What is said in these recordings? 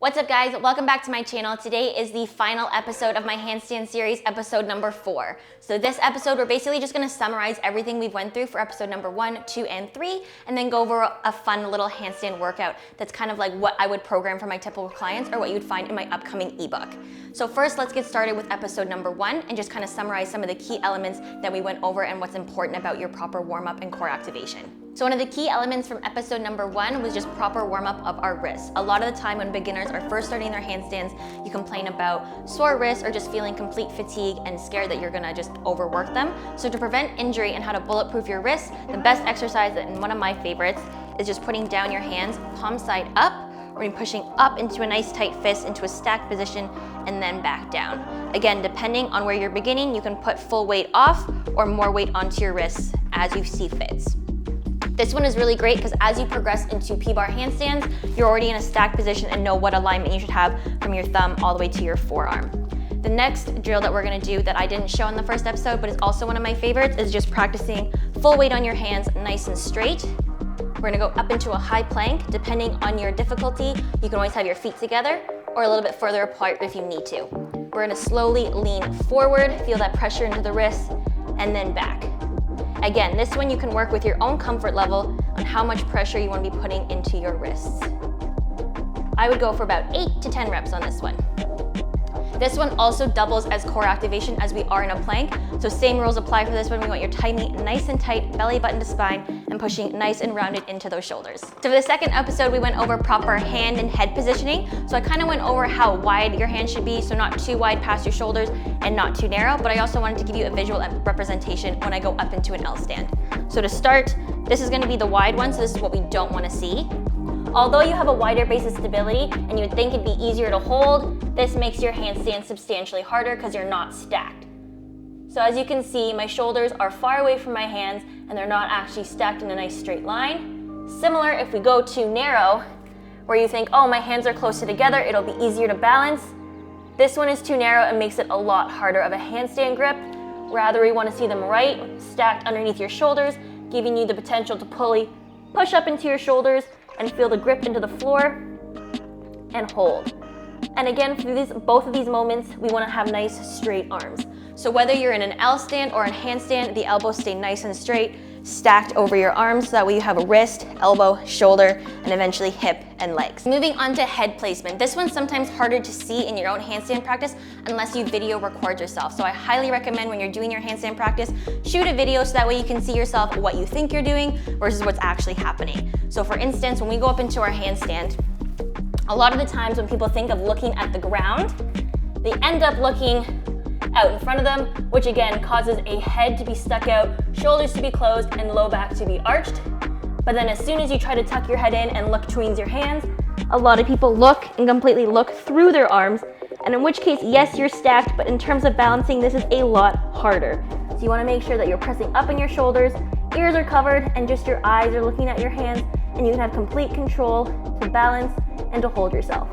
What's up guys, welcome back to my channel. Today is the final episode of my handstand series, episode number 4. So this episode, we're basically just gonna summarize everything we've went through for episode number 1, 2, and 3, and then go over a fun little handstand workout that's kind of like what I would program for my typical clients or what you'd find in my upcoming ebook. So first, let's get started with episode number 1 and just kind of summarize some of the key elements that we went over and what's important about your proper warm-up and core activation. So one of the key elements from episode number 1 was just proper warm-up of our wrists. A lot of the time when beginners are first starting their handstands, you complain about sore wrists or just feeling complete fatigue and scared that you're gonna just overwork them. So to prevent injury and how to bulletproof your wrists, the best exercise, and one of my favorites, is just putting down your hands palm side up, or pushing up into a nice tight fist into a stacked position and then back down. Again, depending on where you're beginning, you can put full weight off or more weight onto your wrists as you see fits. This one is really great because as you progress into P-bar handstands, you're already in a stacked position and know what alignment you should have from your thumb all the way to your forearm. The next drill that we're gonna do that I didn't show in the first episode, but is also one of my favorites, is just practicing full weight on your hands, nice and straight. We're gonna go up into a high plank. Depending on your difficulty, you can always have your feet together or a little bit further apart if you need to. We're gonna slowly lean forward, feel that pressure into the wrists, and then back. Again, this one you can work with your own comfort level on how much pressure you want to be putting into your wrists. I would go for about 8 to 10 reps on this one. This one also doubles as core activation as we are in a plank. So same rules apply for this one. We want your thigh meat nice and tight, belly button to spine, and pushing nice and rounded into those shoulders. So for the second episode, we went over proper hand and head positioning. So I kind of went over how wide your hand should be, so not too wide past your shoulders and not too narrow, but I also wanted to give you a visual representation when I go up into an L stand. So to start, this is gonna be the wide one, so this is what we don't wanna see. Although you have a wider base of stability and you would think it'd be easier to hold, this makes your handstand substantially harder because you're not stacked. So as you can see, my shoulders are far away from my hands and they're not actually stacked in a nice straight line. Similar if we go too narrow, where you think, oh, my hands are closer together, it'll be easier to balance. This one is too narrow and makes it a lot harder of a handstand grip. Rather, we want to see them right, stacked underneath your shoulders, giving you the potential to push up into your shoulders and feel the grip into the floor and hold. And again, for both of these moments, we want to have nice straight arms. So whether you're in an L stand or a handstand, the elbows stay nice and straight, stacked over your arms, so that way you have a wrist, elbow, shoulder, and eventually hip and legs. Moving on to head placement. This one's sometimes harder to see in your own handstand practice unless you video record yourself. So I highly recommend when you're doing your handstand practice, shoot a video so that way you can see yourself what you think you're doing versus what's actually happening. So for instance, when we go up into our handstand, a lot of the times when people think of looking at the ground, they end up looking out in front of them, which again causes a head to be stuck out, shoulders to be closed, and low back to be arched. But then as soon as you try to tuck your head in and look between your hands, a lot of people look and completely look through their arms, and in which case, yes, you're stacked, but in terms of balancing, this is a lot harder. So you wanna make sure that you're pressing up in your shoulders, ears are covered, and just your eyes are looking at your hands, and you can have complete control to balance and to hold yourself.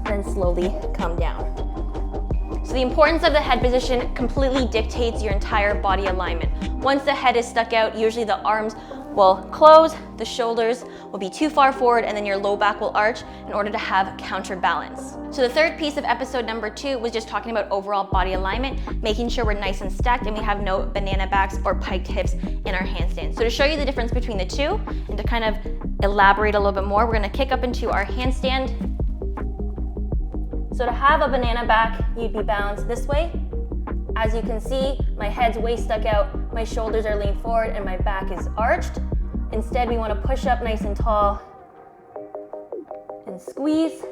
And slowly come down. So the importance of the head position completely dictates your entire body alignment. Once the head is stuck out, usually the arms will close, the shoulders will be too far forward, and then your low back will arch in order to have counterbalance. So the third piece of episode number 2 was just talking about overall body alignment, making sure we're nice and stacked and we have no banana backs or piked hips in our handstand. So to show you the difference between the two and to kind of elaborate a little bit more, we're gonna kick up into our handstand. So to have a banana back, you'd be balanced this way. As you can see, my head's way stuck out, my shoulders are leaned forward, and my back is arched. Instead, we want to push up nice and tall and squeeze.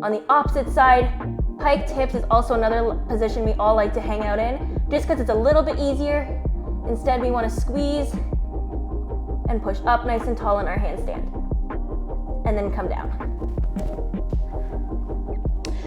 On the opposite side, piked hips is also another position we all like to hang out in, just because it's a little bit easier. Instead, we want to squeeze and push up nice and tall in our handstand, and then come down.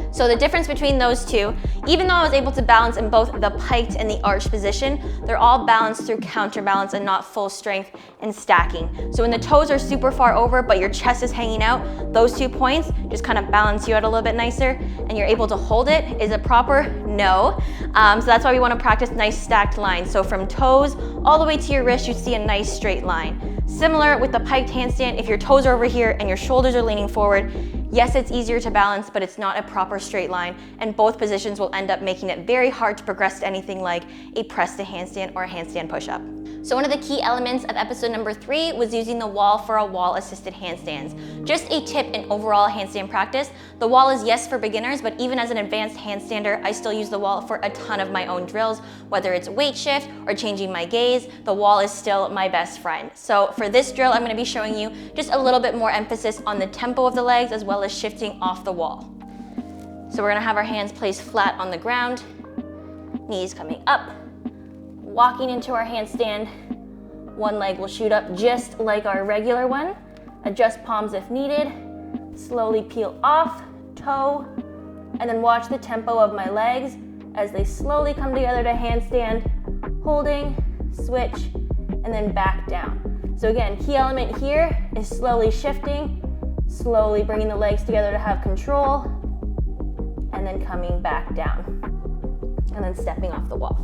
So the difference between those two, even though I was able to balance in both the piked and the arched position, they're all balanced through counterbalance and not full strength and stacking. So when the toes are super far over but your chest is hanging out, those 2 points just kind of balance you out a little bit nicer and you're able to hold it. Is it proper? No. So that's why we want to practice nice stacked lines. So from toes all the way to your wrist, you see a nice straight line. Similar with the piked handstand, if your toes are over here and your shoulders are leaning forward, Yes, it's easier to balance, but it's not a proper straight line, and both positions will end up making it very hard to progress to anything like a press to handstand or a handstand push-up. So one of the key elements of episode number 3 was using the wall for a wall-assisted handstands. Just a tip in overall handstand practice, the wall is yes for beginners, but even as an advanced handstander, I still use the wall for a ton of my own drills, whether it's weight shift or changing my gaze, the wall is still my best friend. So for this drill, I'm gonna be showing you just a little bit more emphasis on the tempo of the legs as well as shifting off the wall. So we're gonna have our hands placed flat on the ground, knees coming up, walking into our handstand. One leg will shoot up just like our regular one. Adjust palms if needed. Slowly peel off, toe, and then watch the tempo of my legs as they slowly come together to handstand, holding, switch, and then back down. So again, key element here is slowly shifting, slowly bringing the legs together to have control, and then coming back down, and then stepping off the wall.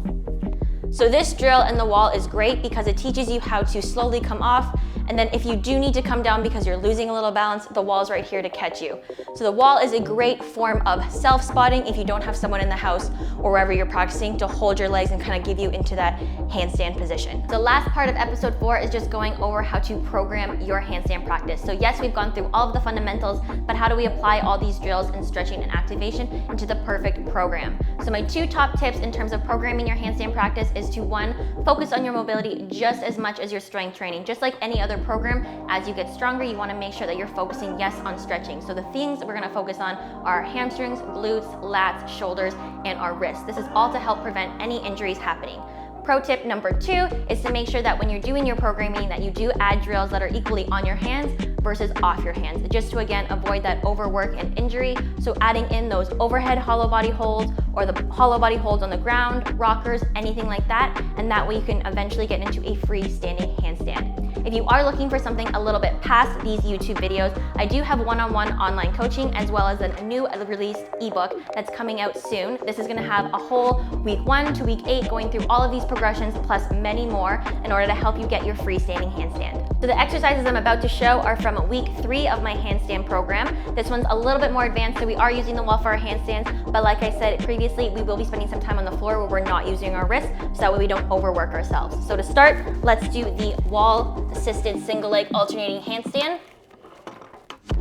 So this drill in the wall is great because it teaches you how to slowly come off, and then if you do need to come down because you're losing a little balance, the wall is right here to catch you. So the wall is a great form of self-spotting if you don't have someone in the house or wherever you're practicing to hold your legs and kind of give you into that handstand position. The last part of episode 4 is just going over how to program your handstand practice. So yes, we've gone through all of the fundamentals, but how do we apply all these drills and stretching and activation into the perfect program? So my 2 top tips in terms of programming your handstand practice is to 1, focus on your mobility just as much as your strength training. Just like any other program, as you get stronger, you want to make sure that you're focusing, yes, on stretching. So the things we're going to focus on are hamstrings, glutes, lats, shoulders, and our wrists. This is all to help prevent any injuries happening. Pro tip number 2 is to make sure that when you're doing your programming that you do add drills that are equally on your hands versus off your hands, just to again avoid that overwork and injury. So adding in those overhead hollow body holds or the hollow body holds on the ground, rockers, anything like that, and that way you can eventually get into a freestanding handstand. If you are looking for something a little bit past these YouTube videos, I do have one-on-one online coaching as well as a new released ebook that's coming out soon. This is gonna have a whole week 1 to week 8 going through all of these progressions plus many more in order to help you get your freestanding handstand. So the exercises I'm about to show are from week 3 of my handstand program. This one's a little bit more advanced, so we are using the wall for our handstands, but like I said previously, we will be spending some time on the floor where we're not using our wrists, so that way we don't overwork ourselves. So to start, let's do the wall assisted single leg alternating handstand.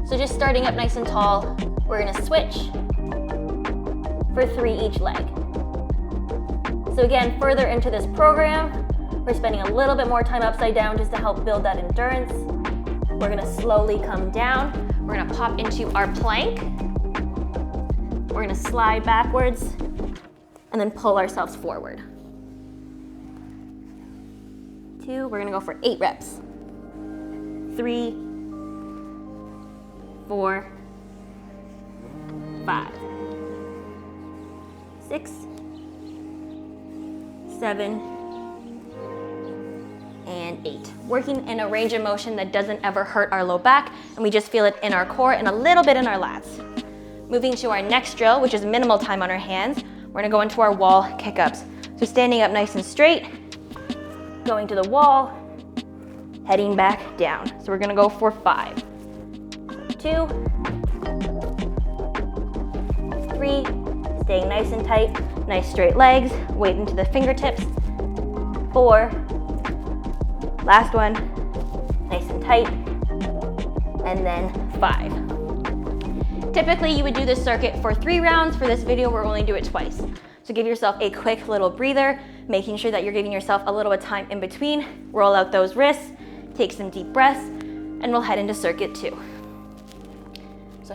So just starting up nice and tall, we're gonna switch for 3 each leg. So again, further into this program, we're spending a little bit more time upside down just to help build that endurance. We're gonna slowly come down. We're gonna pop into our plank. We're gonna slide backwards and then pull ourselves forward. 2, we're gonna go for 8 reps. 3, 4, 5, 6, 7, and 8. Working in a range of motion that doesn't ever hurt our low back, and we just feel it in our core and a little bit in our lats. Moving to our next drill, which is minimal time on our hands, we're gonna go into our wall kick-ups. So standing up nice and straight, going to the wall, heading back down. So we're gonna go for 5. 2, 3, staying nice and tight, nice straight legs, weight into the fingertips. 4, last one, nice and tight, and then 5. Typically you would do this circuit for 3 rounds. For this video, we're only do it twice. So give yourself a quick little breather, making sure that you're giving yourself a little bit of time in between. Roll out those wrists, take some deep breaths, and we'll head into circuit 2. So